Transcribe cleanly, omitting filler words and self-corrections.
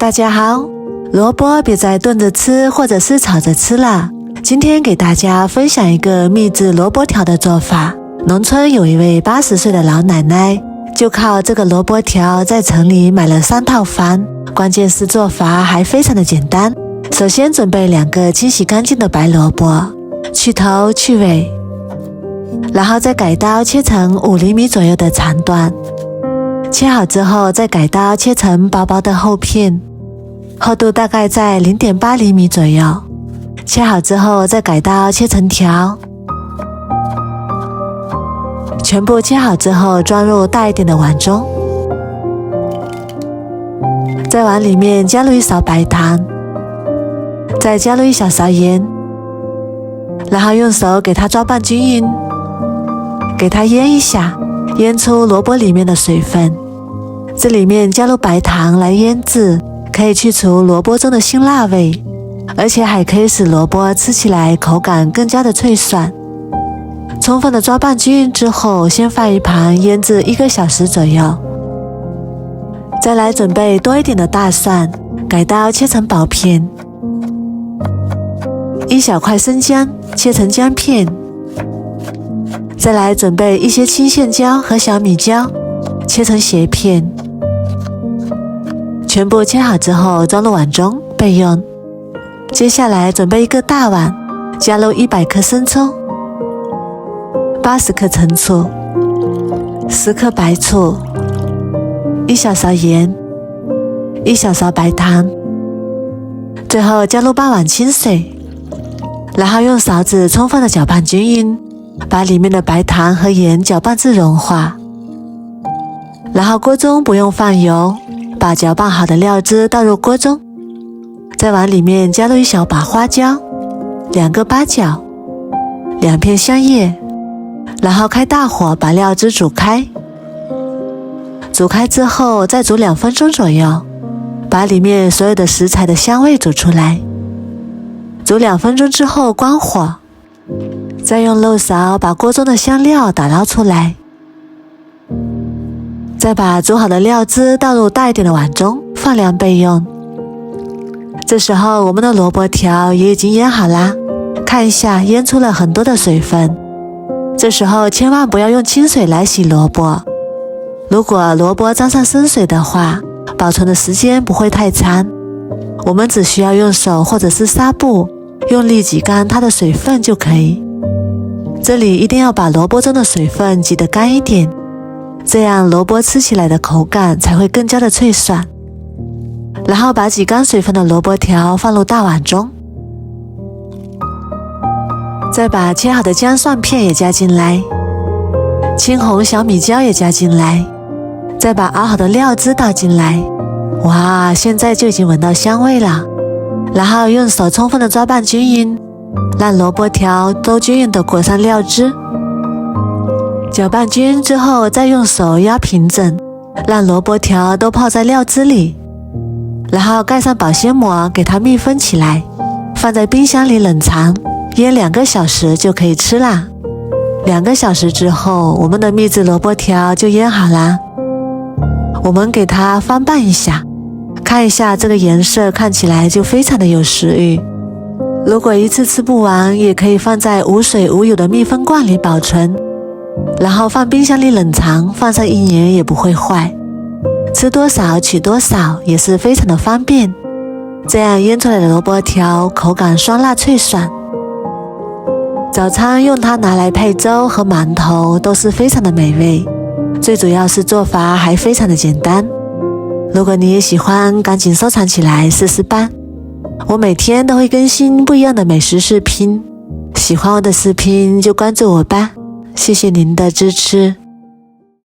大家好，萝卜别再炖着吃或者是炒着吃了。今天给大家分享一个秘制萝卜条的做法。农村有一位80岁的老奶奶，就靠这个萝卜条在城里买了3套房。关键是做法还非常的简单。首先准备2个清洗干净的白萝卜，去头去尾，然后再改刀切成5厘米左右的长段。切好之后再改刀切成薄薄的厚片，厚度大概在 0.8 厘米左右。切好之后再改刀切成条，全部切好之后装入大一点的碗中，在碗里面加入1勺白糖，再加入1小勺盐，然后用手给它抓拌均匀，给它腌一下，腌出萝卜里面的水分。这里面加入白糖来腌制，可以去除萝卜中的辛辣味，而且还可以使萝卜吃起来口感更加的脆爽。充分的抓拌均匀之后，先放一旁腌制1个小时左右。再来准备多一点的大蒜，改刀切成薄片，1小块生姜切成姜片。再来准备一些青线椒和小米椒，切成斜片。全部切好之后装入碗中备用。接下来准备1个大碗，加入100克生抽、80克陈醋、10克白醋、1小勺盐、1小勺白糖，最后加入8碗清水，然后用勺子充分的搅拌均匀，把里面的白糖和盐搅拌至融化。然后锅中不用放油，把搅拌好的料汁倒入锅中，在碗里面加入1小把花椒、2个八角、2片香叶，然后开大火把料汁煮开。煮开之后再煮2分钟左右，把里面所有的食材的香味煮出来。煮2分钟之后关火，再用漏勺把锅中的香料打捞出来，再把煮好的料汁倒入大一点的碗中，放凉备用。这时候我们的萝卜条也已经腌好啦，看一下腌出了很多的水分。这时候千万不要用清水来洗萝卜，如果萝卜沾上生水的话，保存的时间不会太长。我们只需要用手或者是纱布用力挤干它的水分就可以。这里一定要把萝卜中的水分挤得干一点，这样萝卜吃起来的口感才会更加的脆爽。然后把挤干水分的萝卜条放入大碗中，再把切好的姜蒜片也加进来，青红小米椒也加进来，再把熬好的料汁倒进来。哇，现在就已经闻到香味了。然后用手充分的抓拌均匀，让萝卜条都均匀的裹上料汁。搅拌均匀之后再用手压平整，让萝卜条都泡在料汁里，然后盖上保鲜膜给它密封起来，放在冰箱里冷藏，腌2个小时就可以吃啦。2个小时之后，我们的秘制萝卜条就腌好啦。我们给它翻拌一下，看一下这个颜色看起来就非常的有食欲。如果一次吃不完，也可以放在无水无油的密封罐里保存，然后放冰箱里冷藏，放上1年也不会坏。吃多少取多少也是非常的方便，这样腌出来的萝卜条口感酸辣脆爽。早餐用它拿来配粥和馒头都是非常的美味，最主要是做法还非常的简单。如果你也喜欢，赶紧收藏起来试试吧。我每天都会更新不一样的美食视频，喜欢我的视频就关注我吧，谢谢您的支持。